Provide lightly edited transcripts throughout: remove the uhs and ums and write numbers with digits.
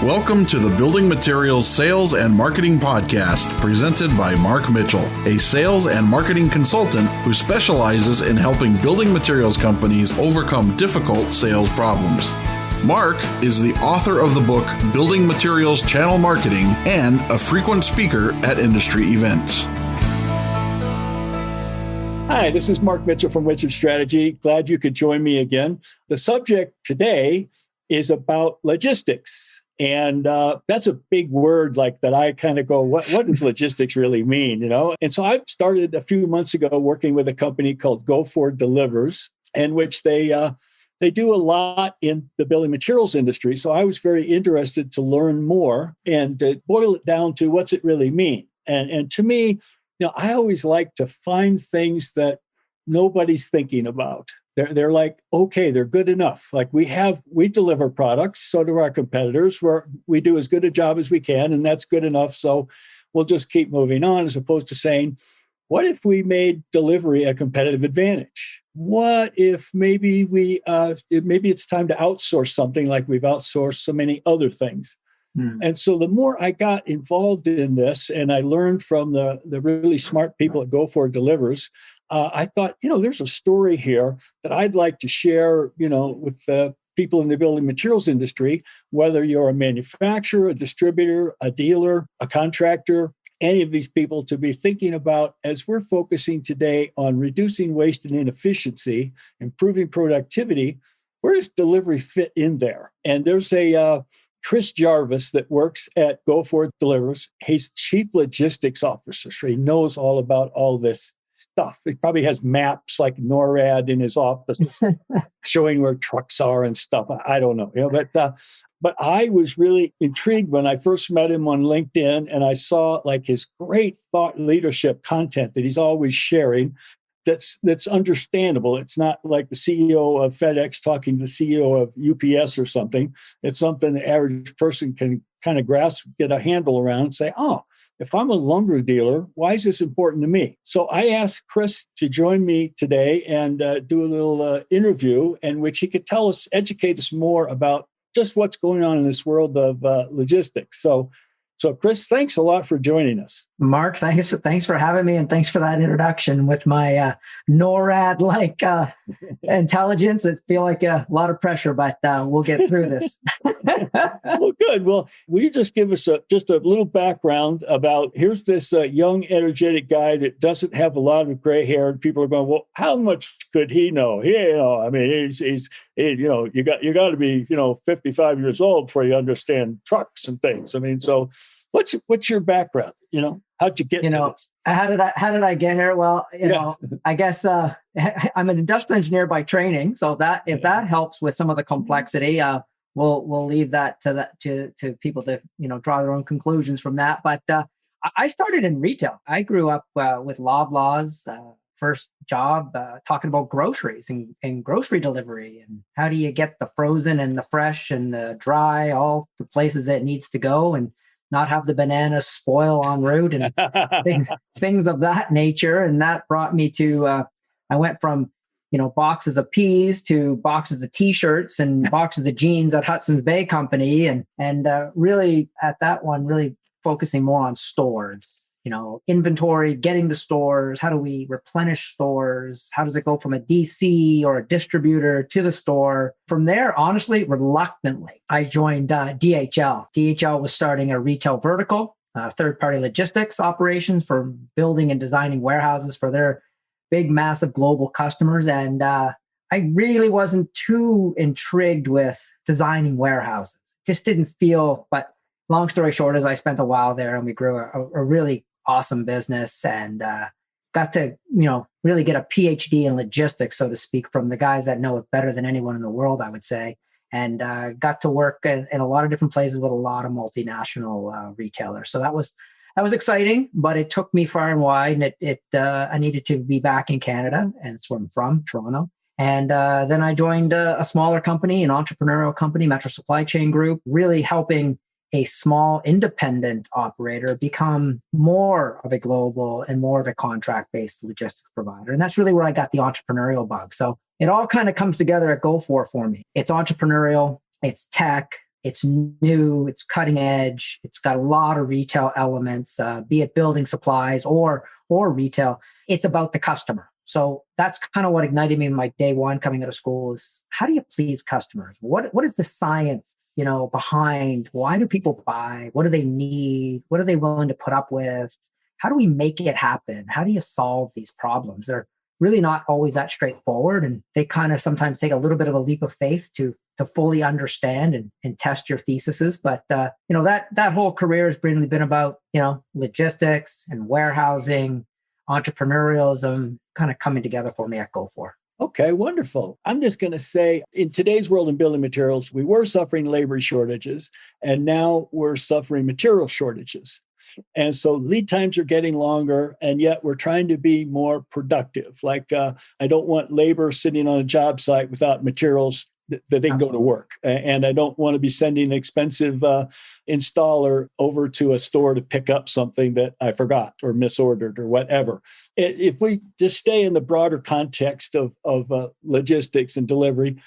Welcome to the Building Materials Sales and Marketing Podcast, presented by Mark Mitchell, a sales and marketing consultant who specializes in helping building materials companies overcome difficult sales problems. Mark is the author of the book Building Materials Channel Marketing and a frequent speaker at industry events. Hi, this is Mark Mitchell from Mitchell Strategy. Glad you could join me again. The subject today is about logistics. And that's a big word like that. I kind of go, what does logistics really mean? And so I started a few months ago working with a company called GoFor Delivers, in which they do a lot in the building materials industry. So I was very interested to learn more and to boil it down to what's it really mean. And to me, I always like to find things that nobody's thinking about. They're like, okay, they're good enough. Like we deliver products, so do our competitors, where we do as good a job as we can, and that's good enough. So we'll just keep moving on, as opposed to saying, what if we made delivery a competitive advantage? What if maybe maybe it's time to outsource something like we've outsourced so many other things? And so the more I got involved in this and I learned from the really smart people at GoFor Delivers, I thought, there's a story here that I'd like to share, with people in the building materials industry, whether you're a manufacturer, a distributor, a dealer, a contractor, any of these people to be thinking about as we're focusing today on reducing waste and inefficiency, improving productivity. Where does delivery fit in there? And there's a Chris Jarvis that works at GoFor Delivers. He's chief logistics officer, so he knows all about all this stuff. He probably has maps like NORAD in his office showing where trucks are and stuff. I don't know, but I was really intrigued when I first met him on LinkedIn, and I saw like his great thought leadership content that he's always sharing. That's understandable. It's not like the CEO of FedEx talking to the CEO of UPS or something. It's something the average person can kind of grasp, get a handle around, and say, oh, if I'm a lumber dealer, why is this important to me? So I asked Chris to join me today and do a little interview in which he could educate us more about just what's going on in this world of logistics. So Chris, thanks a lot for joining us. Mark, thanks for having me, and thanks for that introduction with my NORAD-like intelligence. I feel like a lot of pressure, but we'll get through this. Well, good. Well, will you just give us just a little background about, here's this young, energetic guy that doesn't have a lot of gray hair, and people are going, well, how much could he know? I mean, he's you got to be 55 years old before you understand trucks and things. I mean, so what's your background? How'd you get to this? How did I get here? Well, I guess I'm an industrial engineer by training, so if that helps with some of the complexity, we'll leave that to people to draw their own conclusions from that. But I started in retail. I grew up with Loblaws. First job talking about groceries and grocery delivery, and how do you get the frozen and the fresh and the dry all the places it needs to go, and not have the bananas spoil en route, and things of that nature. And that brought me to, I went from, boxes of peas to boxes of T-shirts and boxes of jeans at Hudson's Bay Company. And really at that one, really focusing more on stores, inventory, getting to stores. How do we replenish stores? How does it go from a DC or a distributor to the store? From there, honestly, reluctantly, I joined DHL. DHL was starting a retail vertical, third-party logistics operations for building and designing warehouses for their big, massive global customers. And I really wasn't too intrigued with designing warehouses. Just didn't feel, but long story short is I spent a while there, and we grew a really awesome business, and got to, really get a PhD in logistics, so to speak, from the guys that know it better than anyone in the world, I would say. And got to work in a lot of different places with a lot of multinational retailers. So that was exciting, but it took me far and wide, and I needed to be back in Canada, and it's where I'm from, Toronto. And then I joined a smaller company, an entrepreneurial company, Metro Supply Chain Group, really helping a small independent operator become more of a global and more of a contract-based logistics provider. And that's really where I got the entrepreneurial bug. So it all kind of comes together at GoFor for me. It's entrepreneurial, it's tech, It's new, it's cutting edge, it's got a lot of retail elements, be it building supplies or retail. It's about the customer. So that's kind of what ignited me in my day one coming out of school is how do you please customers? What is the science, behind why do people buy? What do they need? What are they willing to put up with? How do we make it happen? How do you solve these problems? They're really not always that straightforward. And they kind of sometimes take a little bit of a leap of faith to fully understand and test your theses. But, that whole career has really been about, logistics and warehousing, entrepreneurialism kind of coming together for me at GoFor. Okay, wonderful. I'm just going to say in today's world in building materials, we were suffering labor shortages and now we're suffering material shortages. And so lead times are getting longer, and yet we're trying to be more productive. Like I don't want labor sitting on a job site without materials that they can go to work. And I don't want to be sending an expensive installer over to a store to pick up something that I forgot or misordered or whatever. If we just stay in the broader context of logistics and delivery,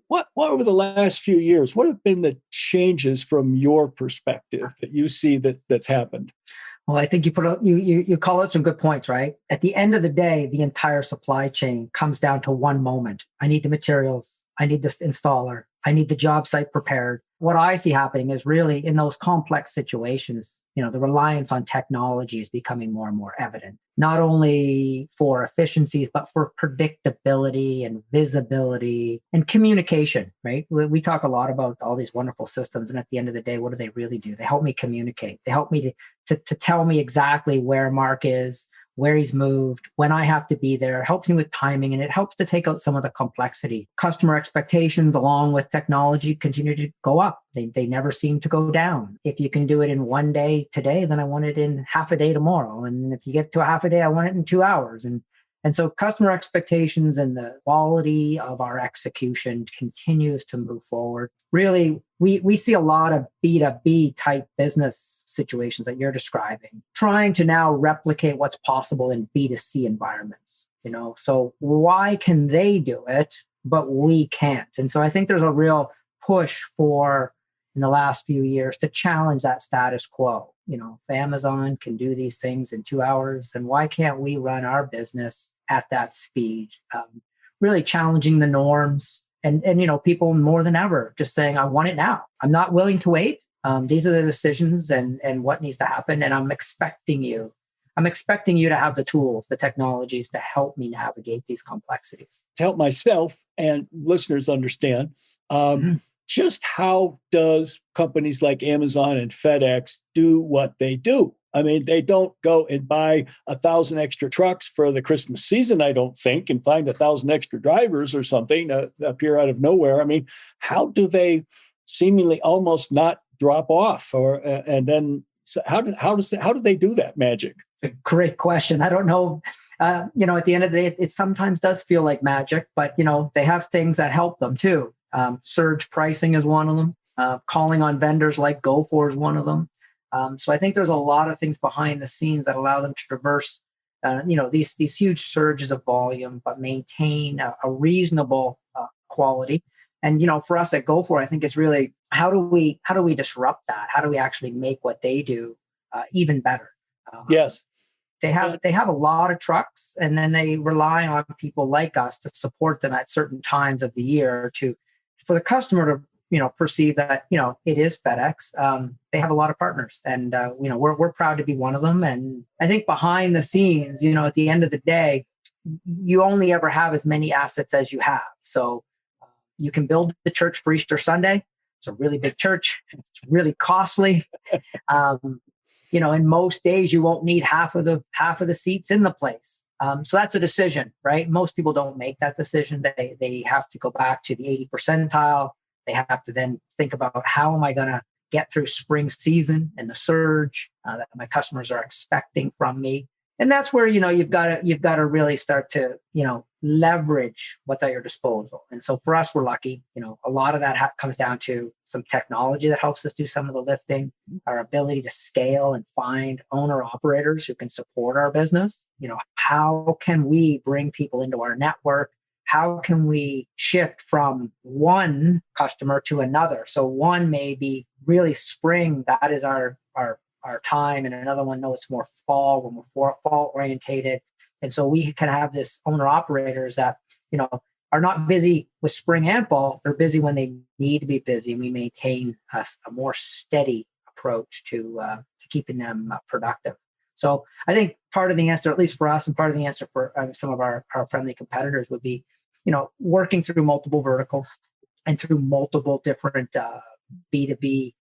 what over the last few years, what have been the changes from your perspective that you see that's happened? Well, I think you call out some good points, right? At the end of the day, the entire supply chain comes down to one moment. I need the materials. I need this installer. I need the job site prepared. What I see happening is really in those complex situations, the reliance on technology is becoming more and more evident, not only for efficiencies, but for predictability and visibility and communication, right? We talk a lot about all these wonderful systems. And at the end of the day, what do they really do? They help me communicate. They help me to tell me exactly where Mark is, where he's moved, when I have to be there. It helps me with timing, and it helps to take out some of the complexity. Customer expectations along with technology continue to go up. They never seem to go down. If you can do it in one day today, then I want it in half a day tomorrow. And if you get to a half a day, I want it in 2 hours. And so customer expectations and the quality of our execution continues to move forward. Really, we see a lot of B2B type business situations that you're describing, trying to now replicate what's possible in B2C environments. So why can they do it, but we can't? And so I think there's a real push in the last few years to challenge that status quo. If Amazon can do these things in 2 hours, then why can't we run our business at that speed? Really challenging the norms and people more than ever just saying, I want it now. I'm not willing to wait. These are the decisions and what needs to happen. And I'm expecting you to have the tools, the technologies to help me navigate these complexities. To help myself and listeners understand, just how does companies like Amazon and FedEx do what they do? I mean, they don't go and buy 1,000 extra trucks for the Christmas season, I don't think, and find 1,000 extra drivers or something appear out of nowhere. I mean, how do they seemingly almost not drop off? So how do they do that magic? It's a great question. I don't know. At the end of the day, it sometimes does feel like magic, but they have things that help them too. Surge pricing is one of them. Calling on vendors like GoFor is one of them. So I think there's a lot of things behind the scenes that allow them to traverse, these huge surges of volume, but maintain a reasonable quality. And for us at GoFor, I think it's really how do we disrupt that? How do we actually make what they do even better? Yes. They have a lot of trucks, and then they rely on people like us to support them at certain times of the year for the customer to perceive that it is FedEx. They have a lot of partners, and we're proud to be one of them. And I think behind the scenes, at the end of the day, you only ever have as many assets as you have. So you can build the church for Easter Sunday. It's a really big church. It's really costly. In most days, you won't need half of the seats in the place. So that's a decision, right? Most people don't make that decision. They have to go back to the 80 percentile. They have to then think about how am I going to get through spring season and the surge that my customers are expecting from me. And that's where, you've got to really start to, leverage what's at your disposal. And so for us, we're lucky, a lot of that comes down to some technology that helps us do some of the lifting, our ability to scale and find owner operators who can support our business. How can we bring people into our network? how can we shift from one customer to another? So one may be really spring, that is our time, and another one, no, it's more fall, when we're fall orientated. And so we can have this owner operators that, are not busy with spring and fall. They're busy when they need to be busy. And we maintain a more steady approach to keeping them productive. So I think part of the answer, at least for us, and part of the answer for some of our friendly competitors would be, working through multiple verticals and through multiple different B2B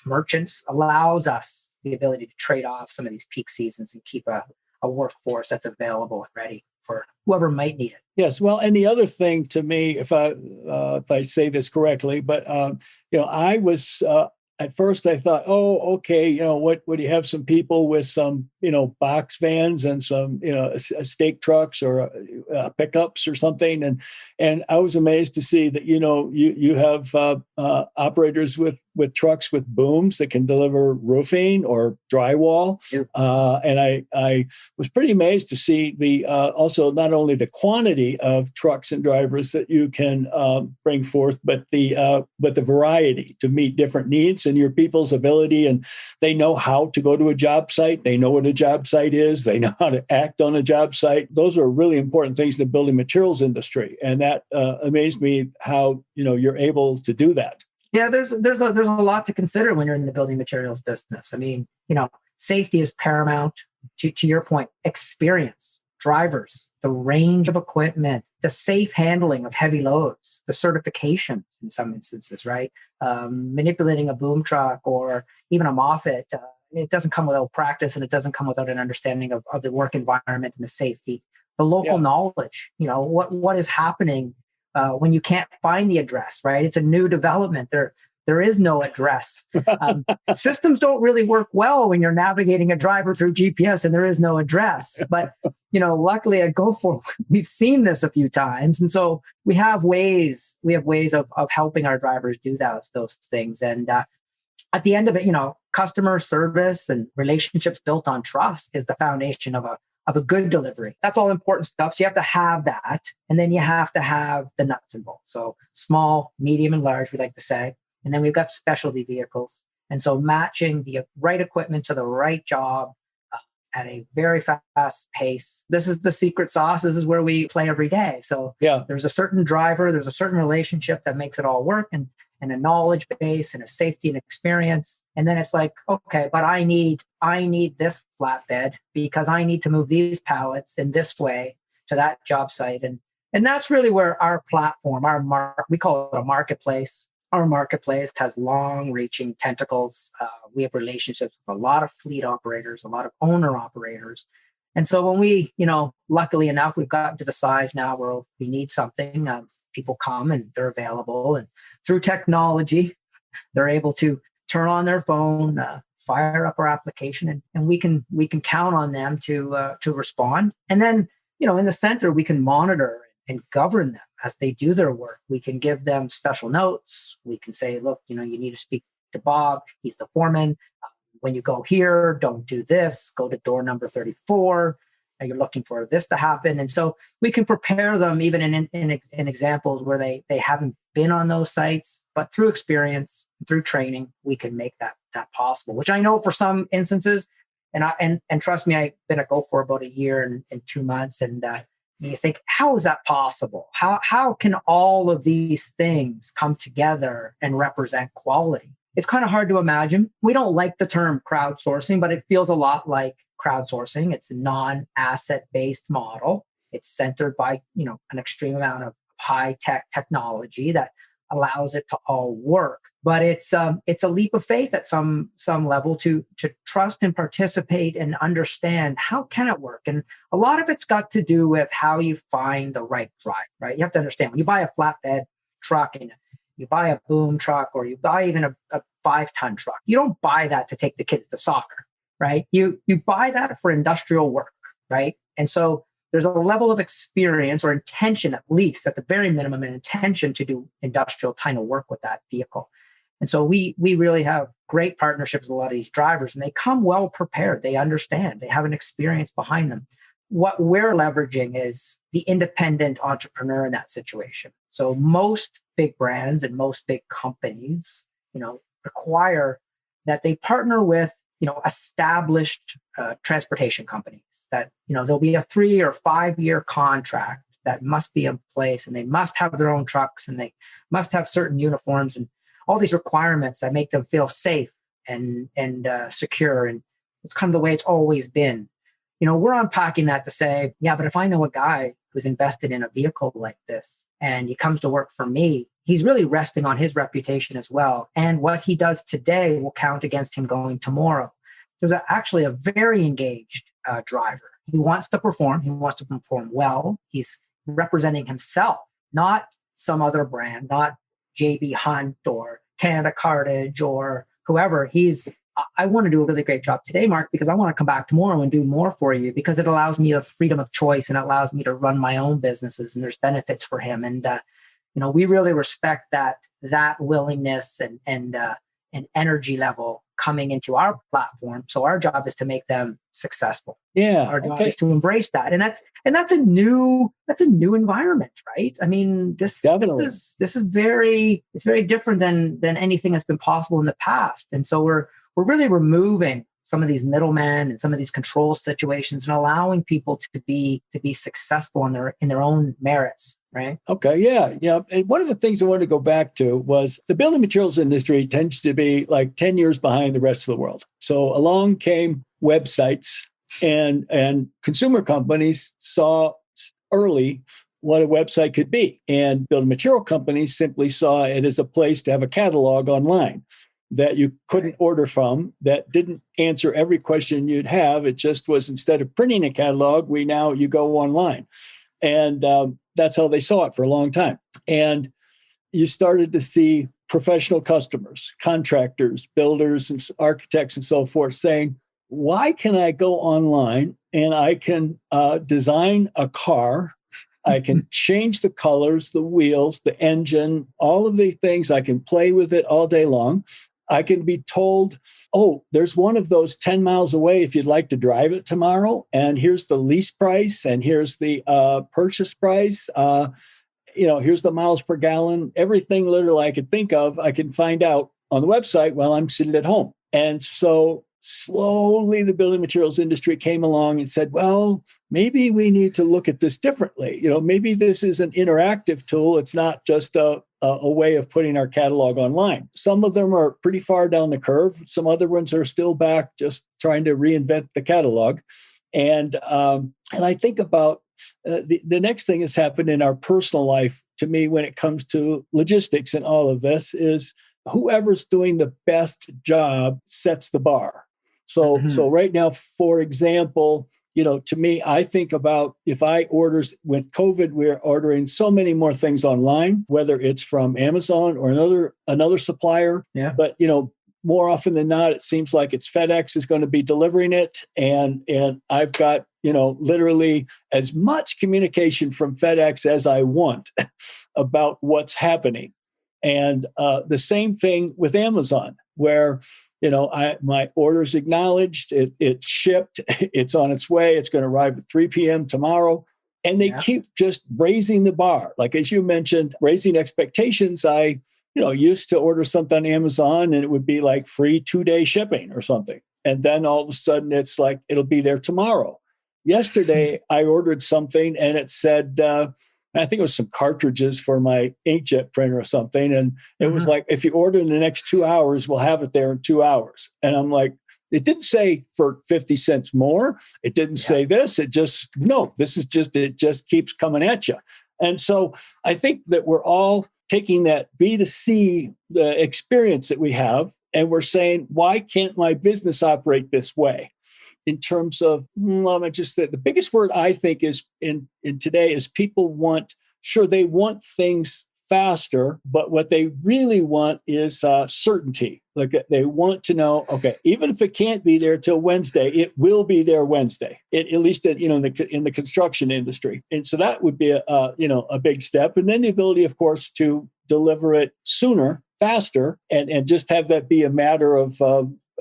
merchants allows us the ability to trade off some of these peak seasons and keep a workforce that's available and ready for whoever might need it. Yes. Well, and the other thing to me, if I say this correctly, but I was at first I thought, oh, okay, what would you have some people with some box vans and some stake trucks or pickups or something, and I was amazed to see that you have operators with trucks with booms that can deliver roofing or drywall, and I was pretty amazed to see the also not only the quantity of trucks and drivers that you can bring forth, but the variety to meet different needs and your people's ability, and they know how to go to a job site. They know what a job site is. They know how to act on a job site. Those are really important things in the building materials industry, and that amazed me how you're able to do that. Yeah, there's a lot to consider when you're in the building materials business. I mean, safety is paramount. To your point, experience, drivers, the range of equipment, the safe handling of heavy loads, the certifications in some instances, right? Manipulating a boom truck or even a Moffett, it doesn't come without practice, and it doesn't come without an understanding of the work environment and the safety, the local knowledge, what is happening when you can't find the address, right? It's a new development. There is no address. Systems don't really work well when you're navigating a driver through GPS and there is no address. But luckily at GoFor, we've seen this a few times, and so we have ways of helping our drivers do those things. And at the end of it, customer service and relationships built on trust is the foundation of a good delivery. That's all important stuff. So you have to have that. And then you have to have the nuts and bolts. So small, medium, and large, we like to say. And then we've got specialty vehicles. And so matching the right equipment to the right job at a very fast pace. This is the secret sauce. This is where we play every day. So there's a certain driver, there's a certain relationship that makes it all work, and a knowledge base and a safety and experience. And then it's like, okay, but I need this flatbed because I need to move these pallets in this way to that job site. And that's really where our platform, we call it a marketplace. Our marketplace has long-reaching tentacles. We have relationships with a lot of fleet operators, a lot of owner operators. And so when we, luckily enough, we've gotten to the size now where we need something, people come and they're available. And through technology, they're able to turn on their phone, fire up our application, and we can count on them to respond. And then, in the center, we can monitor and govern them as they do their work. We can give them special notes. We can say, look, you need to speak to Bob. He's the foreman. When you go here, don't do this. Go to door number 34. You're looking for this to happen. And so we can prepare them even in examples where they haven't been on those sites, but through experience, through training, we can make that possible, which I know for some instances, and trust me, I've been at GoFor about a year and 2 months, and you think, how is that possible? How can all of these things come together and represent quality? It's kind of hard to imagine. We don't like the term crowdsourcing, but it feels a lot like crowdsourcing. It's a non-asset-based model. It's centered by, an extreme amount of high-tech technology that allows it to all work. But it's a leap of faith at some level to trust and participate and understand how can it work. And a lot of it's got to do with how you find the right driver, right? You have to understand when you buy a flatbed truck and you buy a boom truck, or you buy even a 5-ton truck, you don't buy that to take the kids to soccer, right? You buy that for industrial work, right? And so there's a level of experience or intention, at least at the very minimum, an intention to do industrial kind of work with that vehicle. And so we really have great partnerships with a lot of these drivers, and they come well prepared. They understand. They have an experience behind them. what we're leveraging is the independent entrepreneur in that situation. So most big brands and most big companies, require that they partner with, established transportation companies that, there'll be a 3 or 5 year contract that must be in place, and they must have their own trucks, and they must have certain uniforms and all these requirements that make them feel safe and secure. And it's kind of the way it's always been. We're unpacking that to say, yeah, but if I know a guy who's invested in a vehicle like this and he comes to work for me, he's really resting on his reputation as well. And what he does today will count against him going tomorrow. There's actually a very engaged driver. He wants to perform. He wants to perform well. He's representing himself, not some other brand, not JB Hunt or Canada Cartage or whoever. I want to do a really great job today, Mark, because I want to come back tomorrow and do more for you, because it allows me the freedom of choice and it allows me to run my own businesses, and there's benefits for him. And, we really respect that willingness and energy level coming into our platform. So our job is to make them successful. Yeah. Our job is to embrace that. And that's a new environment, right? I mean, this is very different than anything that's been possible in the past. And so we're really removing some of these middlemen and some of these control situations and allowing people to be successful in their own merits, right? Okay, yeah. And one of the things I wanted to go back to was the building materials industry tends to be like 10 years behind the rest of the world. So along came websites, and consumer companies saw early what a website could be. And building material companies simply saw it as a place to have a catalog online that you couldn't order from, that didn't answer every question you'd have. It just was, instead of printing a catalog, you go online. And that's how they saw it for a long time. And you started to see professional customers, contractors, builders, and architects, and so forth saying, why can I go online and I can design a car? I can change the colors, the wheels, the engine, all of the things. I can play with it all day long. I can be told, oh, there's one of those 10 miles away if you'd like to drive it tomorrow. And here's the lease price, and here's the purchase price. Here's the miles per gallon. Everything literally I could think of, I can find out on the website while I'm sitting at home. And so slowly the building materials industry came along and said, well, maybe we need to look at this differently. Maybe this is an interactive tool. It's not just a way of putting our catalog online. Some of them are pretty far down the curve. Some other ones are still back, just trying to reinvent the catalog. And I think about the next thing that's happened in our personal life to me when it comes to logistics and all of this is whoever's doing the best job sets the bar. So right now, for example, to me, I think about if I orders with COVID, we're ordering so many more things online, whether it's from Amazon or another supplier. Yeah. But, more often than not, it seems like it's FedEx is going to be delivering it. And I've got, literally as much communication from FedEx as I want about what's happening. And the same thing with Amazon, where my order's acknowledged, it's shipped, it's on its way, it's going to arrive at 3 p.m. tomorrow. And they keep just raising the bar. Like, as you mentioned, raising expectations. I, used to order something on Amazon and it would be like free 2-day shipping or something. And then all of a sudden it's like, it'll be there tomorrow. Yesterday, I ordered something and it said, I think it was some cartridges for my inkjet printer or something. And it was like, if you order in the next 2 hours, we'll have it there in 2 hours. And I'm like, it didn't say for 50 cents more. It didn't say this. It just keeps coming at you. And so I think that we're all taking that B2C, the experience that we have, and we're saying, why can't my business operate this way? In terms of, the biggest word I think is in today is people want things faster, but what they really want is certainty. Like, they want to know, okay, even if it can't be there till Wednesday, it will be there Wednesday. At least in the construction industry, and so that would be a big step. And then the ability, of course, to deliver it sooner, faster, and just have that be a matter of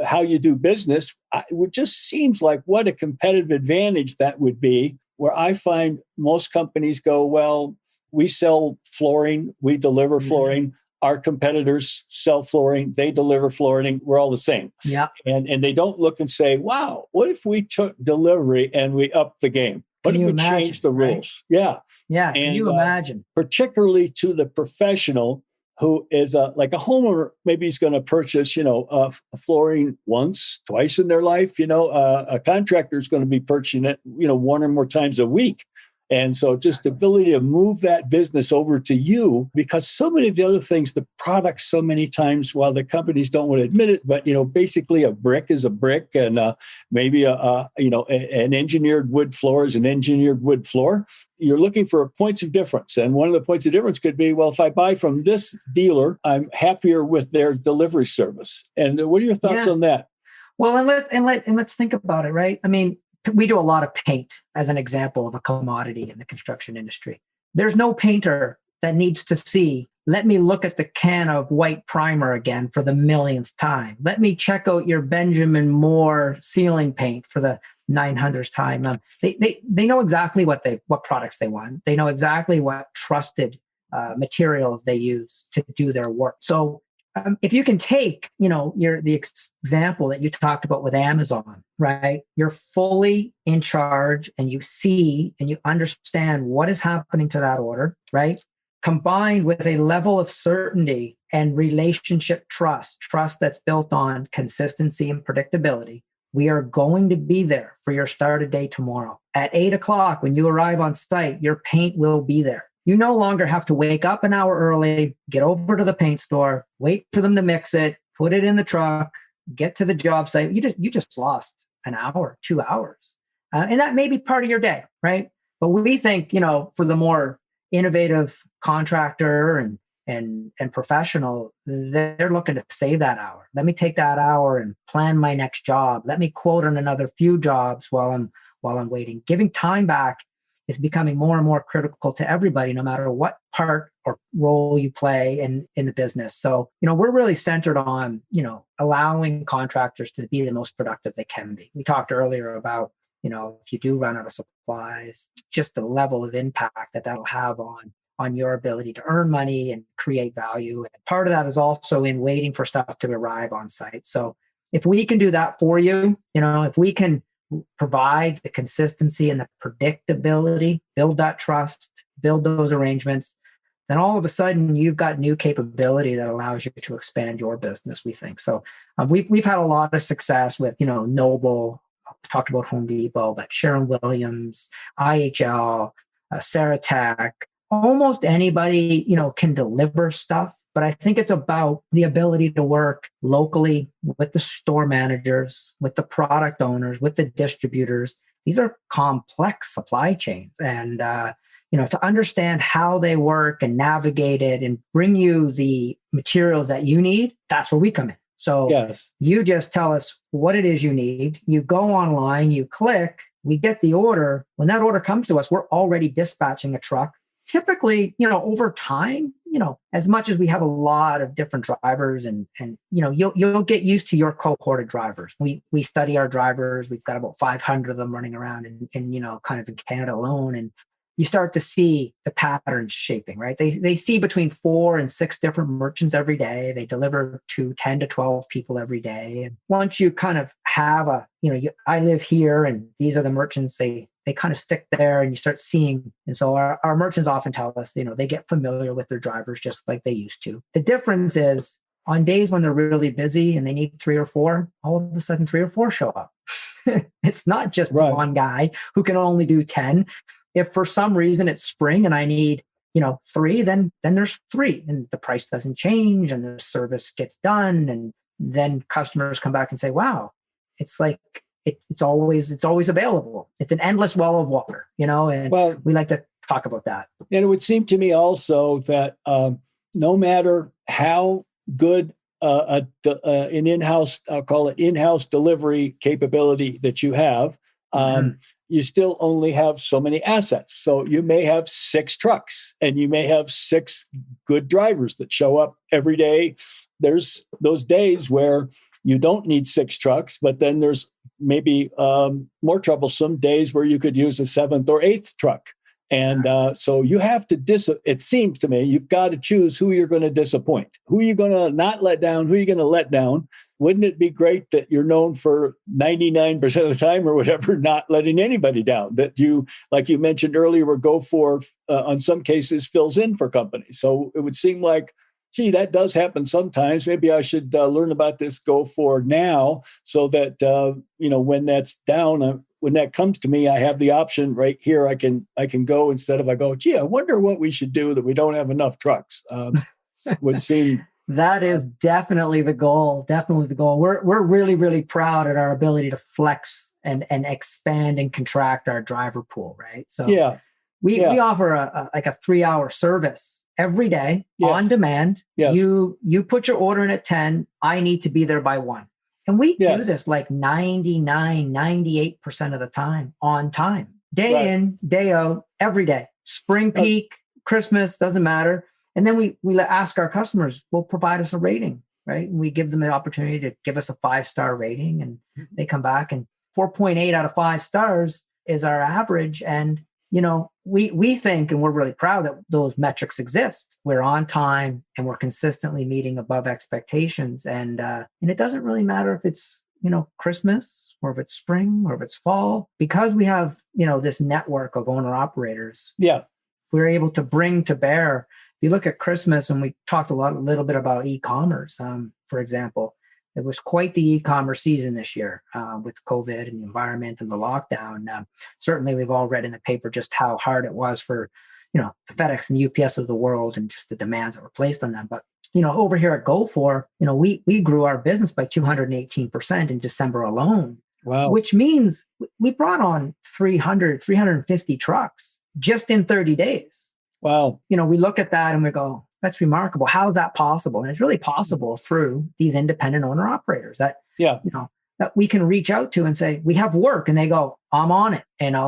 how you do business, it just seems like what a competitive advantage that would be, where I find most companies go, well, we sell flooring, we deliver flooring. Our competitors sell flooring, they deliver flooring. We're all the same. Yeah. And they don't look and say, wow, what if we took delivery and we upped the game? What if we changed the rules? Right? Yeah. Yeah. Can you imagine? Particularly to the professional who is like a homeowner, maybe he's going to purchase, flooring once, twice in their life. A contractor is going to be purchasing it, one or more times a week. And so just the ability to move that business over to you, because so many of the other things, the products, so many times, while the companies don't want to admit it, but, basically a brick is a brick, and maybe an engineered wood floor is an engineered wood floor. You're looking for points of difference. And one of the points of difference could be, well, if I buy from this dealer, I'm happier with their delivery service. And what are your thoughts on that? Well, and let's think about it, right? I mean, we do a lot of paint as an example of a commodity in the construction industry. There's no painter that needs to see, let me look at the can of white primer again for the millionth time. Let me check out your Benjamin Moore ceiling paint for the 900th time. They know exactly what products they want. They know exactly what trusted materials they use to do their work. So if you can take, the example that you talked about with Amazon, right? You're fully in charge and you see and you understand what is happening to that order, right? Combined with a level of certainty and relationship trust that's built on consistency and predictability. We are going to be there for your start of day tomorrow. At 8:00, when you arrive on site, your paint will be there. You no longer have to wake up an hour early, get over to the paint store, wait for them to mix it, put it in the truck, get to the job site. You just lost an hour, 2 hours. And that may be part of your day, right? But we think, for the more innovative contractor and professional, they're looking to save that hour. Let me take that hour and plan my next job. Let me quote on another few jobs while I'm waiting. Giving time back is becoming more and more critical to everybody, no matter what part or role you play in the business. So, we're really centered on, allowing contractors to be the most productive they can be. We talked earlier about, if you do run out of supplies, just the level of impact that'll have on your ability to earn money and create value. And part of that is also in waiting for stuff to arrive on site. So if we can do that for you, if we can provide the consistency and the predictability, build that trust, build those arrangements, then all of a sudden you've got new capability that allows you to expand your business, we think. So we've had a lot of success with, Noble, talked about Home Depot, but Sherwin-Williams, IHL, Ceratec, almost anybody, can deliver stuff. But I think it's about the ability to work locally with the store managers, with the product owners, with the distributors. These are complex supply chains. And, to understand how they work and navigate it and bring you the materials that you need, that's where we come in. So yes. You just tell us what it is you need. You go online, you click, we get the order. When that order comes to us, we're already dispatching a truck. Typically, over time, as much as we have a lot of different drivers and you'll get used to your cohort of drivers. We study our drivers. We've got about 500 of them running around in kind of in Canada alone. And you start to see the patterns shaping, right? They see between 4 and 6 different merchants every day. They deliver to 10 to 12 people every day. And once you kind of have I live here and these are the merchants, they kind of stick there and you start seeing. And so our merchants often tell us, they get familiar with their drivers just like they used to. The difference is on days when they're really busy and they need 3 or 4, all of a sudden 3 or 4 show up. It's not just one guy who can only do 10. If for some reason it's spring and I need, 3, then there's 3 and the price doesn't change and the service gets done. And then customers come back and say, wow, it's like, it's always available. It's an endless well of water, and we like to talk about that. And it would seem to me also that no matter how good an in-house, I'll call it in-house delivery capability that you have, you still only have so many assets. So you may have 6 trucks and you may have 6 good drivers that show up every day. There's those days where you don't need 6 trucks, but then there's maybe more troublesome days where you could use a 7th or 8th truck. And so you have to, it seems to me, you've got to choose who you're going to disappoint. Who are you going to not let down? Who are you going to let down? Wouldn't it be great that you're known for 99% of the time or whatever, not letting anybody down? That you, like you mentioned earlier, where GoFor, on some cases, fills in for companies. So it would seem like, gee, that does happen sometimes. Maybe I should learn about this GoFor now so that, when that's down, when that comes to me, I have the option right here. I can go instead of I go, gee, I wonder what we should do that we don't have enough trucks. Would seem that is definitely the goal. Definitely the goal. We're really, really proud at our ability to flex and expand and contract our driver pool, right? So we offer a 3-hour service every day on demand. Yes. You put your order in at 10. I need to be there by 1. And we do this like 99, 98% of the time on time, day in, day out, every day. Spring peak, Christmas, doesn't matter. And then we ask our customers, will provide us a rating, right? And we give them the opportunity to give us a 5-star rating, and they come back, and 4.8 out of 5 stars is our average. And, we think, and we're really proud that those metrics exist. We're on time and we're consistently meeting above expectations. And it doesn't really matter if it's, Christmas or if it's spring or if it's fall, because we have, this network of owner operators. Yeah. We're able to bring to bear. If you look at Christmas, and we talked a little bit about e-commerce, for example, it was quite the e-commerce season this year with COVID and the environment and the lockdown. Certainly, we've all read in the paper just how hard it was for, the FedEx and the UPS of the world, and just the demands that were placed on them. But, over here at GoFor, we grew our business by 218% in December alone. Wow. Which means we brought on 350 trucks just in 30 days. Wow. We look at that and we go, that's remarkable. How is that possible? And it's really possible through these independent owner operators that, that we can reach out to and say, we have work. And they go, I'm on it, and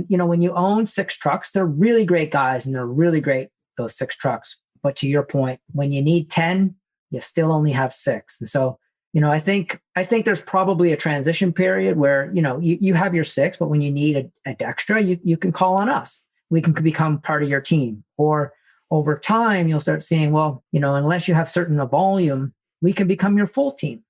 when you own 6 trucks, they're really great guys and they're really great, those 6 trucks. But to your point, when you need 10, you still only have 6. And so, I think there's probably a transition period where, you have your 6, but when you need an extra, you can call on us. We can become part of your team. Or over time, you'll start seeing, well, unless you have certain volume, we can become your full team,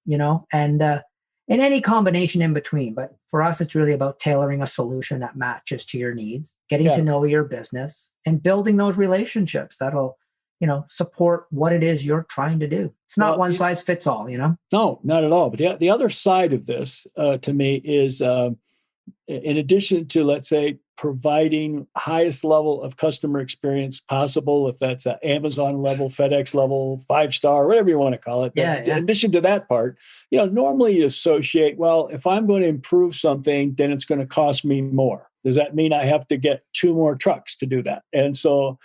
and any combination in between. But for us, it's really about tailoring a solution that matches to your needs, getting to know your business, and building those relationships that'll, support what it is you're trying to do. It's not one size fits all, No, not at all. But the other side of this, to me, is in addition to, let's say, providing highest level of customer experience possible, if that's an Amazon level, FedEx level, 5-star, whatever you want to call it. In addition to that part, normally you associate, well, if I'm going to improve something, then it's going to cost me more. Does that mean I have to get 2 more trucks to do that? And so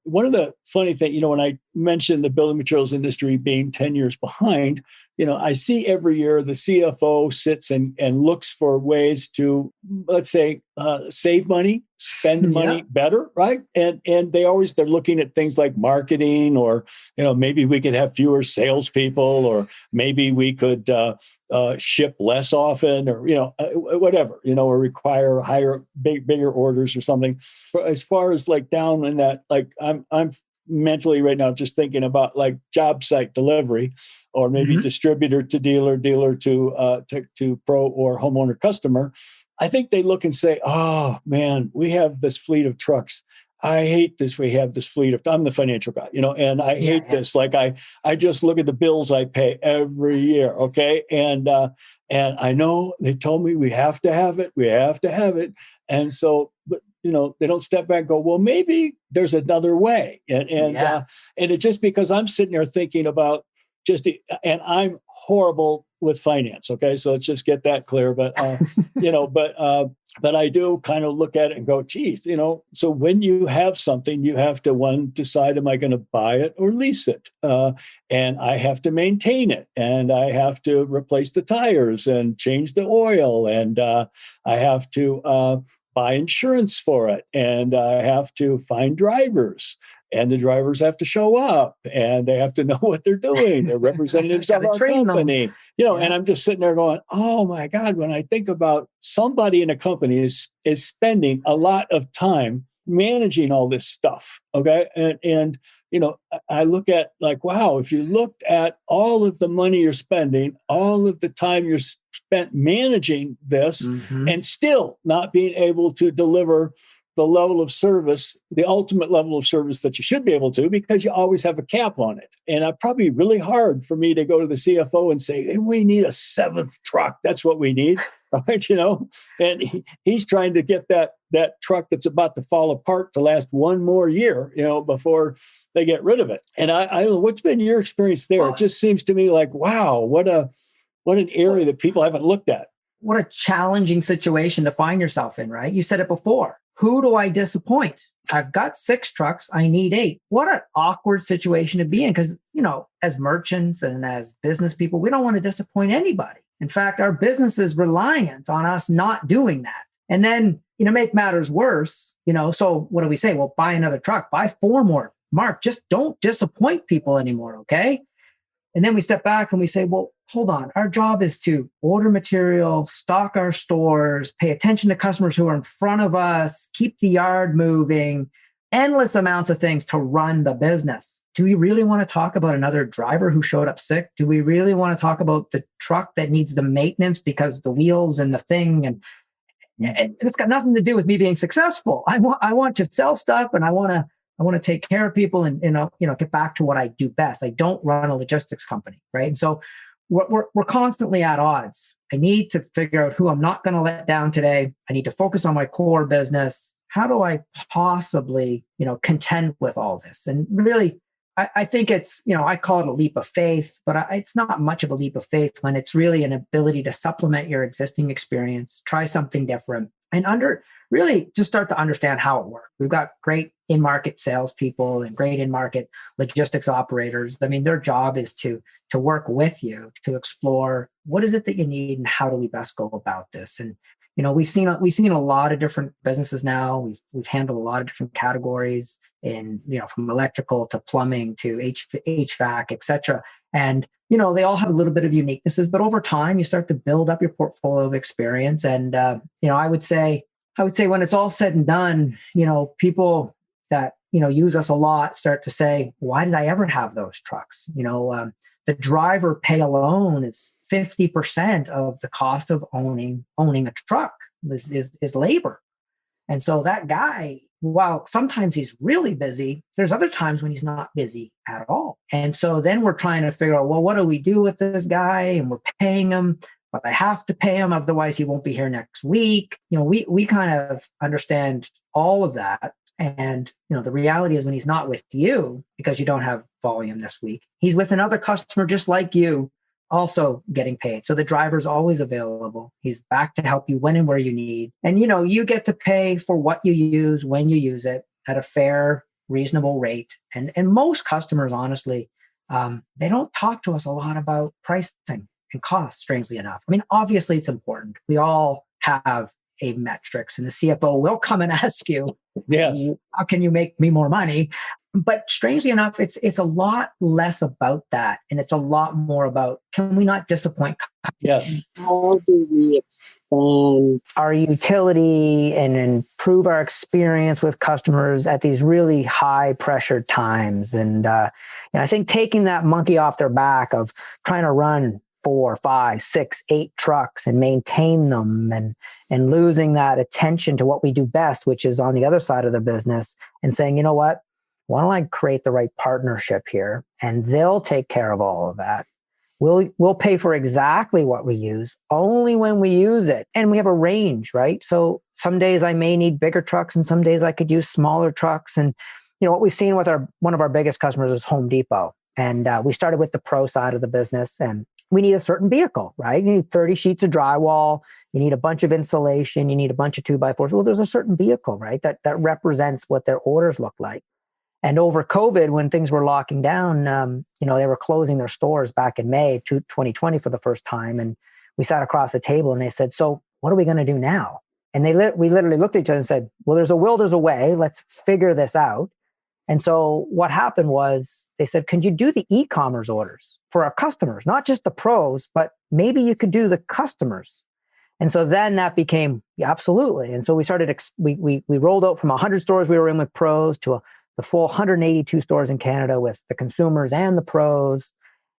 one of the funny things, when I mentioned the building materials industry being 10 years behind, I see every year the CFO sits and looks for ways to, let's say, save money, spend money better, right? And they're looking at things like marketing, or, maybe we could have fewer salespeople, or maybe we could ship less often, or, whatever, or require bigger orders or something. But as far as like down in that, like I'm mentally right now just thinking about like job site delivery, or maybe distributor to dealer to pro or homeowner customer. I think they look and say, oh man, we have this fleet of trucks. I hate this. We have this fleet of, I'm the financial guy, and I hate this. Like I just look at the bills I pay every year. Okay. And I know they told me we have to have it. And so, but they don't step back and go, well, maybe there's another way. And it's just because I'm sitting there thinking about and I'm horrible with finance. Okay. So let's just get that clear. But, but I do kind of look at it and go, geez, so when you have something, you have to decide, am I going to buy it or lease it? And I have to maintain it, and I have to replace the tires and change the oil. And I have to buy insurance for it, and I have to find drivers. and the drivers have to show up and they have to know what they're doing. They're representatives of our company, and I'm just sitting there going, oh my God, when I think about somebody in a company is spending a lot of time managing all this stuff. Okay. And I look at like, wow, if you looked at all of the money you're spending, all of the time you're spent managing this and still not being able to deliver the level of service, the ultimate level of service that you should be able to, because you always have a cap on it. And it's probably really hard for me to go to the CFO and say, hey, we need a 7th truck. That's what we need, right? And he's trying to get that truck that's about to fall apart to last one more year, before they get rid of it. And I what's been your experience there? It just seems to me like, wow, what an area that people haven't looked at. What a challenging situation to find yourself in, right? You said it before. Who do I disappoint? I've got 6 trucks. I need 8. What an awkward situation to be in, because, as merchants and as business people, we don't want to disappoint anybody. In fact, our business is reliant on us not doing that. And then, make matters worse, so what do we say? Well, buy another truck, buy 4 more. Mark, just don't disappoint people anymore, okay? And then we step back and we say, well, hold on. Our job is to order material, stock our stores, pay attention to customers who are in front of us, keep the yard moving, endless amounts of things to run the business. Do we really want to talk about another driver who showed up sick? Do we really want to talk about the truck that needs the maintenance because the wheels and the thing? And it's got nothing to do with me being successful. I want to sell stuff, and I want to take care of people and get back to what I do best. I don't run a logistics company, right? And so we're constantly at odds. I need to figure out who I'm not going to let down today. I need to focus on my core business. How do I possibly, contend with all this? And really, I think it's, I call it a leap of faith, but it's not much of a leap of faith when it's really an ability to supplement your existing experience, try something different, and really just start to understand how it works. We've got great in-market salespeople and great in-market logistics operators. I mean, their job is to work with you to explore what is it that you need and how do we best go about this. And we've seen a lot of different businesses now. We've handled a lot of different categories in from electrical to plumbing to HVAC, et cetera. And they all have a little bit of uniquenesses, but over time you start to build up your portfolio of experience. And I would say when it's all said and done, people that use us a lot start to say, why did I ever have those trucks? The driver pay alone is 50% of the cost of owning a truck is labor. And so that guy, while sometimes he's really busy, there's other times when he's not busy at all. And so then we're trying to figure out, well, what do we do with this guy? And we're paying him, but I have to pay him, otherwise he won't be here next week. We kind of understand all of that. And, the reality is when he's not with you because you don't have volume this week, he's with another customer just like you, also getting paid. So the driver's always available. He's back to help you when and where you need. And, you get to pay for what you use when you use it at a fair, reasonable rate. And most customers, honestly, they don't talk to us a lot about pricing and cost, strangely enough. I mean, obviously it's important. We all have a metrics, and the CFO will come and ask you, yes, how can you make me more money? But strangely enough, it's a lot less about that. And it's a lot more about, can we not disappoint customers? Yes. How do we expand our utility and improve our experience with customers at these really high pressured times? And I think taking that monkey off their back of trying to run 4, 5, 6, 8 trucks and maintain them and losing that attention to what we do best, which is on the other side of the business, and saying, you know what? Why don't I create the right partnership here, and they'll take care of all of that. We'll pay for exactly what we use, only when we use it. And we have a range, right? So some days I may need bigger trucks, and some days I could use smaller trucks. And what we've seen with one of our biggest customers is Home Depot. And we started with the pro side of the business, and we need a certain vehicle, right? You need 30 sheets of drywall. You need a bunch of insulation. You need a bunch of 2x4s. Well, there's a certain vehicle, right? That represents what their orders look like. And over COVID, when things were locking down, they were closing their stores back in May 2020 for the first time. And we sat across the table and they said, so what are we going to do now? And we literally looked at each other and said, well, there's a will, there's a way. Let's figure this out. And so what happened was they said, can you do the e-commerce orders for our customers, not just the pros, but maybe you could do the customers. And so then that became, yeah, absolutely. And so we started, we rolled out from 100 stores we were in with pros to the full 182 stores in Canada with the consumers and the pros.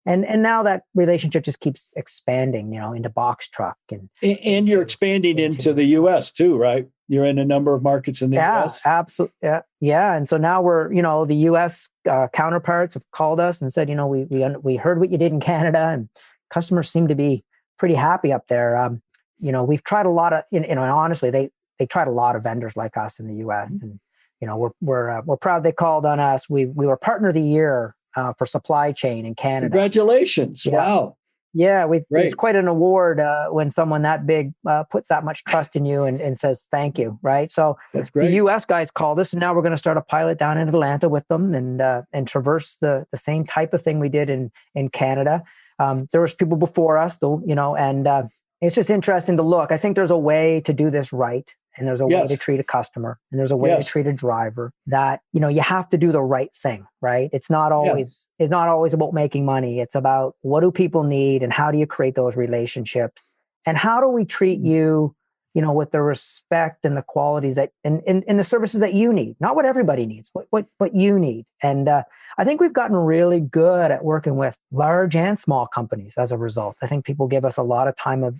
And now that relationship just keeps expanding, into box truck. And you're expanding into the U.S. too, right? You're in a number of markets in the U.S. Absolutely. Yeah. And so now we're, the U.S. Counterparts have called us and said, we heard what you did in Canada, and customers seem to be pretty happy up there. We've tried a lot of, honestly, they tried a lot of vendors like us in the U.S. And, we're proud they called on us. We were Partner of the Year for supply chain in Canada. Congratulations. Yeah. Wow. Yeah, it's quite an award when someone that big puts that much trust in you and says thank you, right? So that's great. The U.S. guys called us, and now we're going to start a pilot down in Atlanta with them and traverse the same type of thing we did in Canada. There was people before us, though, and it's just interesting to look. I think there's a way to do this right. And there's a way to treat a customer, and there's a way to treat a driver that, you have to do the right thing, right? It's not always about making money. It's about what do people need and how do you create those relationships, and how do we treat you, with the respect and the qualities that, and the services that you need, not what everybody needs, what you need. And I think we've gotten really good at working with large and small companies as a result. I think people give us a lot of time and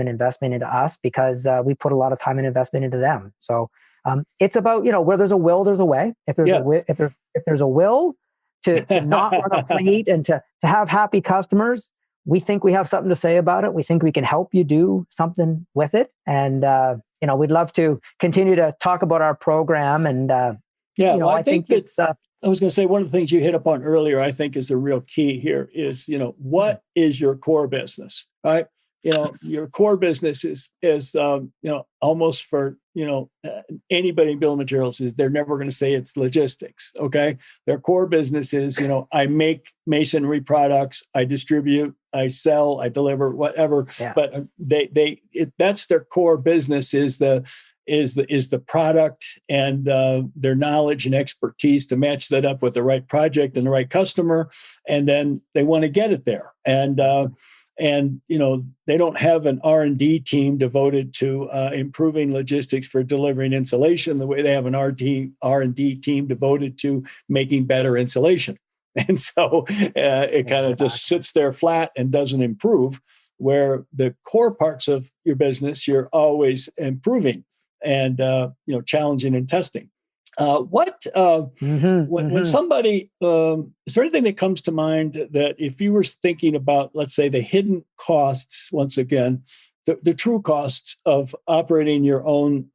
investment into us because we put a lot of time and investment into them. So it's about, where there's a will, there's a way. If there's a will to not run a fleet and to have happy customers, we think we have something to say about it. We think we can help you do something with it. And, we'd love to continue to talk about our program. And, I think it's, I was going to say, one of the things you hit upon earlier, I think is a real key here is, what is your core business, right? Your core business is almost for, anybody in building materials is they're never going to say it's logistics. Okay. Their core business is, I make masonry products, I distribute, I sell, I deliver, whatever. Yeah. But that's their core business is the product and their knowledge and expertise to match that up with the right project and the right customer. And then they want to get it there. And they don't have an R&D team devoted to improving logistics for delivering insulation the way they have an R&D team devoted to making better insulation. And so it kind of just sits there flat and doesn't improve, where the core parts of your business, you're always improving and challenging and testing. When somebody, is there anything that comes to mind that if you were thinking about, let's say, the hidden costs, once again, the true costs of operating your own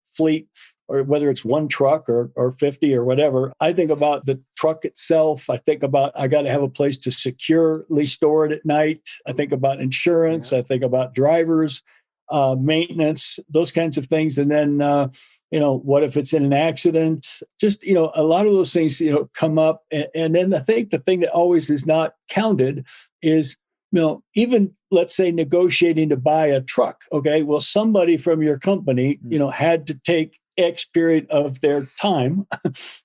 fleet, or whether it's one truck or 50 or whatever, I think about the truck itself. I think about, I got to have a place to securely store it at night. I think about insurance. Yeah. I think about drivers, maintenance, those kinds of things. And then, what if it's in an accident? Just, a lot of those things, come up. And then I think the thing that always is not counted is, even let's say negotiating to buy a truck. Okay. Well, somebody from your company, had to take X period of their time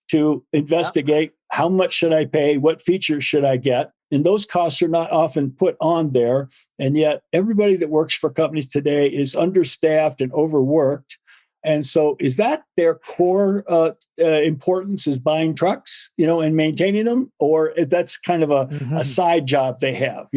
to investigate how much should I pay? What features should I get? And those costs are not often put on there. And yet everybody that works for companies today is understaffed and overworked. And so is that their core importance is buying trucks, and maintaining them? Or that's kind of a side job they have,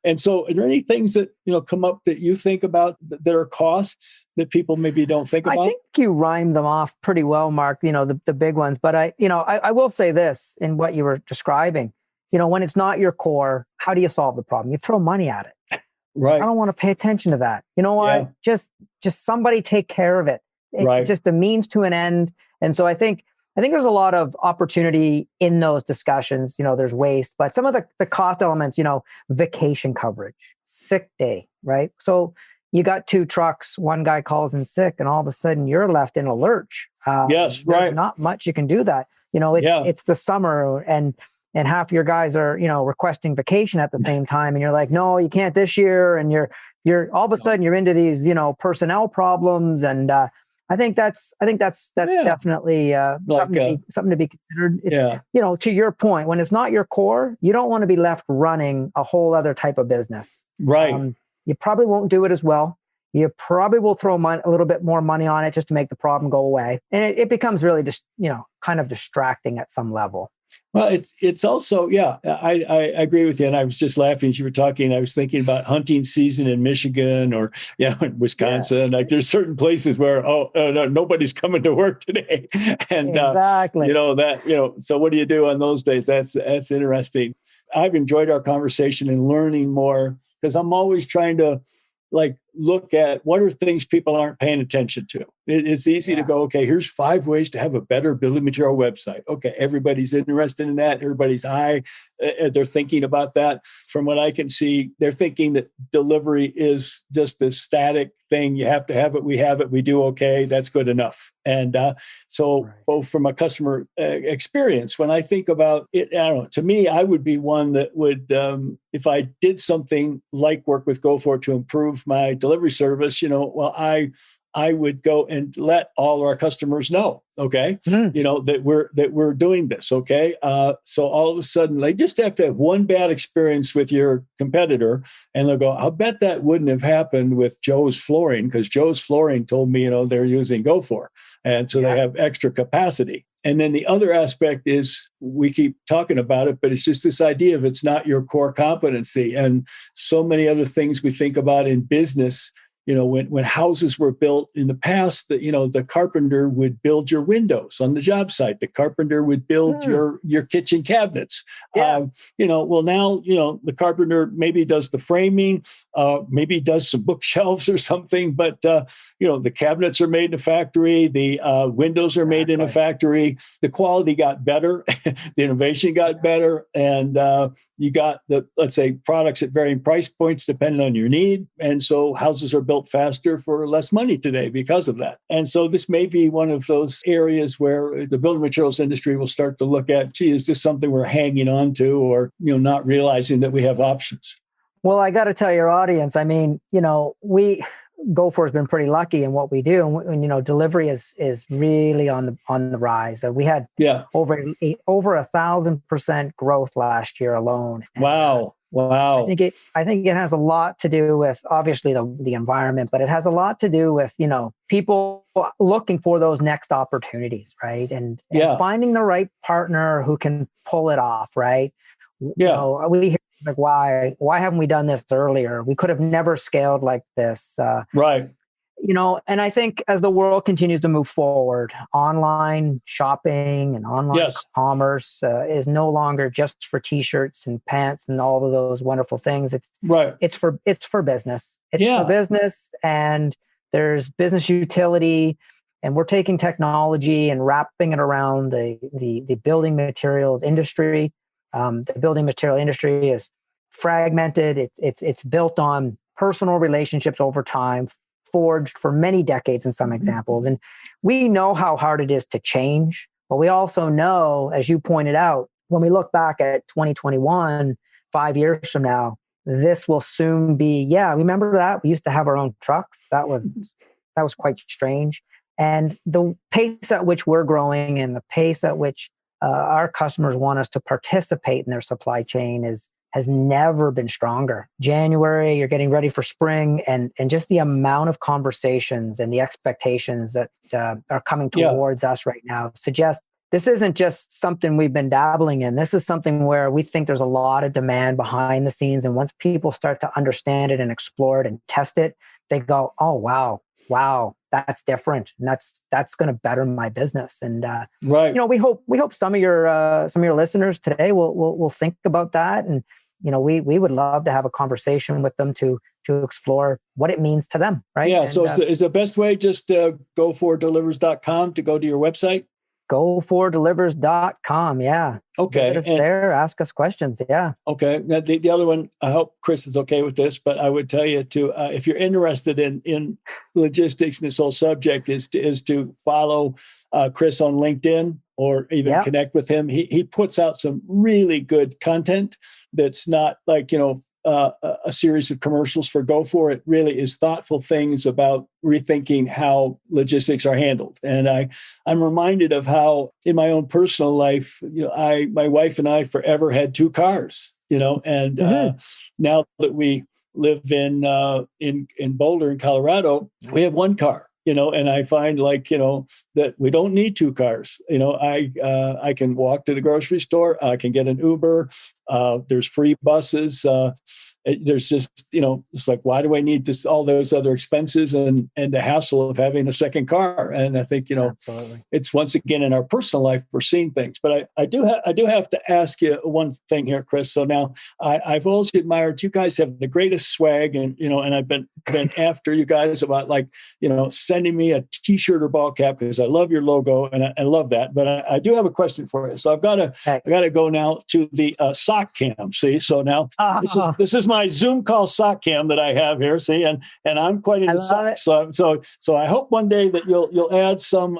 And so are there any things that, come up that you think about that are costs that people maybe don't think about? I think you rhymed them off pretty well, Mark, the big ones. But I will say this in what you were describing, when it's not your core, how do you solve the problem? You throw money at it. Right. I don't want to pay attention to that. You know what? Yeah. Just somebody take care of it. It's just a means to an end. And so I think there's a lot of opportunity in those discussions. There's waste, but some of the cost elements, vacation coverage, sick day, right? So you got two trucks, one guy calls in sick, and all of a sudden you're left in a lurch. Yes, right. Not much you can do that. It's the summer and half your guys are, requesting vacation at the same time. And you're like, no, you can't this year. And you're all of a sudden you're into these, personnel problems. And I think that's definitely something to be considered. It's to your point, when it's not your core, you don't want to be left running a whole other type of business. Right. You probably won't do it as well. You probably will throw a little bit more money on it just to make the problem go away, and it becomes really just kind of distracting at some level. Well, it's also, I agree with you. And I was just laughing as you were talking. I was thinking about hunting season in Michigan or in Wisconsin. Yeah. Like there's certain places where no, nobody's coming to work today, and exactly. So what do you do on those days? That's interesting. I've enjoyed our conversation and learning more because I'm always trying to look at what are things people aren't paying attention to. It's easy to go, okay, here's 5 ways to have a better building material website. Okay, everybody's interested in that. Everybody's they're thinking about that. From what I can see, they're thinking that delivery is just this static thing. You have to have it. We have it. We do okay. That's good enough. And both from a customer experience, when I think about it, I don't know, to me, I would be one that would, if I did something like work with GoFor to improve my delivery service, I would go and let all our customers know, okay, that we're doing this, okay. So all of a sudden, they just have to have one bad experience with your competitor, and they'll go, "I'll bet that wouldn't have happened with Joe's Flooring because Joe's Flooring told me, they're using GoFor, and so they have extra capacity." And then the other aspect is we keep talking about it, but it's just this idea of it's not your core competency, and so many other things we think about in business. When houses were built in the past, the carpenter would build your windows on the job site. The carpenter would build your kitchen cabinets. Yeah. Well, now, the carpenter maybe does the framing, maybe does some bookshelves or something, but, the cabinets are made in a factory. The windows are made in a factory. The quality got better. The innovation got better. And you got let's say, products at varying price points depending on your need. And so houses are built faster for less money today because of that. And so this may be one of those areas where the building materials industry will start to look at, is this something we're hanging on to or, not realizing that we have options? Well, I got to tell your audience, I mean, GoFor has been pretty lucky in what we do. And delivery is really on the rise. We had over 1,000% growth last year alone. And, wow. I think it has a lot to do with obviously the environment, but it has a lot to do with, people looking for those next opportunities, right? And finding the right partner who can pull it off, right? Yeah. We hear why haven't we done this earlier? We could have never scaled like this. Right. And I think as the world continues to move forward, online shopping and online commerce is no longer just for t-shirts and pants and all of those wonderful things. It's for business. It's for business, and there's business utility, and we're taking technology and wrapping it around the building materials industry. The building material industry is fragmented. It's built on personal relationships over time, forged for many decades in some examples. And we know how hard it is to change, but we also know, as you pointed out, when we look back at 2021, 5 years from now, this will soon be, remember that? We used to have our own trucks. That was quite strange. And the pace at which we're growing and the pace at which our customers want us to participate in their supply chain has never been stronger. January, you're getting ready for spring, and just the amount of conversations and the expectations that are coming towards us right now suggest this isn't just something we've been dabbling in. This is something where we think there's a lot of demand behind the scenes. And once people start to understand it and explore it and test it, they go, "Oh, wow, that's different, and that's going to better my business." And we hope some of your listeners today will think about that, and we would love to have a conversation with them to explore what it means to them, right? Yeah. And, so is the best way just GoForDelivers.com to go to your website? GoForDelivers.com. Yeah. Okay. Visit us there. Ask us questions. Yeah. Okay. Now the other one, I hope Chris is okay with this, but I would tell you to, if you're interested in logistics and this whole subject, is to follow Chris on LinkedIn or even connect with him. He puts out some really good content that's not like, a series of commercials for GoFor. It really is thoughtful things about rethinking how logistics are handled. And I'm reminded of how in my own personal life, my wife and I forever had 2 cars, and now that we live in Boulder in Colorado, we have 1 car. And I find that we don't need 2 cars. I can walk to the grocery store. I can get an Uber. There's free buses. There's just, it's like, why do I need all those other expenses and the hassle of having a second car? And I think, Absolutely. It's once again in our personal life, we're seeing things. But I do have to ask you one thing here, Chris. So now I've always admired, you guys have the greatest swag, and, and I've been after you guys about sending me a t-shirt or ball cap because I love your logo and I love that. But I do have a question for you. So I got to go now to the sock cam. See, so now this is my Zoom call sock cam that I have here. See, and I'm quite into socks. So I hope one day that you'll add some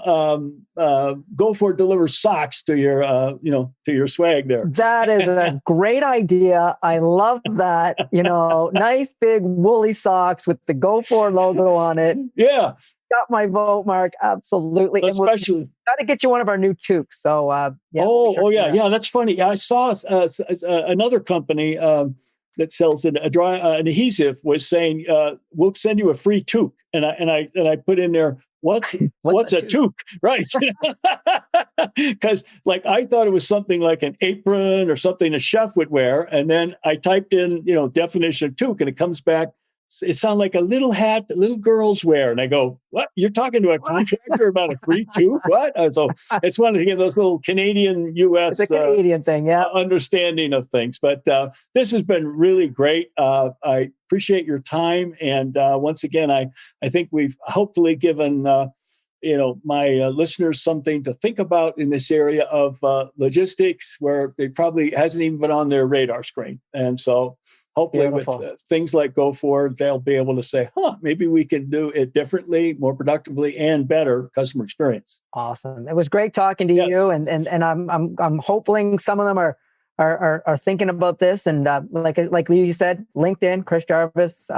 GoFor Delivers socks to your swag there. That is a great idea. I love that. Nice big woolly socks with the GoFor logo on it. Yeah. Got my vote, Mark. Absolutely. Especially got to get you one of our new toques. So yeah. That's funny. I saw another company that sells an adhesive was saying we'll send you a free toque, and I put in there what's a toque, right? Because I thought it was something like an apron or something a chef would wear, and then I typed in definition of toque, and it comes back. It sounds like a little hat that little girls wear. And I go, what? You're talking to a contractor about a free toque? What? So it's one of those little Canadian U.S. It's a Canadian thing, yeah. Understanding of things. But this has been really great. I appreciate your time. And once again, I think we've hopefully given my listeners something to think about in this area of logistics, where it probably hasn't even been on their radar screen. And so hopefully Beautiful. With things like GoFor, they'll be able to say, maybe we can do it differently, more productively, and better customer experience. Awesome. It was great talking to you. And I'm hoping some of them are thinking about this. And like you said, LinkedIn, Chris Jarvis,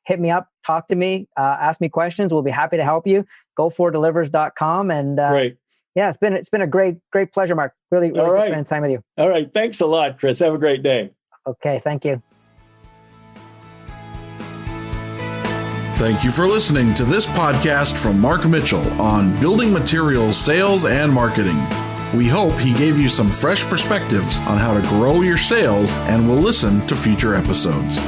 hit me up, talk to me, ask me questions. We'll be happy to help you. GoForDelivers.com. And great. Yeah, it's been a great pleasure, Mark. Really good spending time with you. All right. Thanks a lot, Chris. Have a great day. Okay, thank you. Thank you for listening to this podcast from Mark Mitchell on building materials, sales, and marketing. We hope he gave you some fresh perspectives on how to grow your sales, and will listen to future episodes.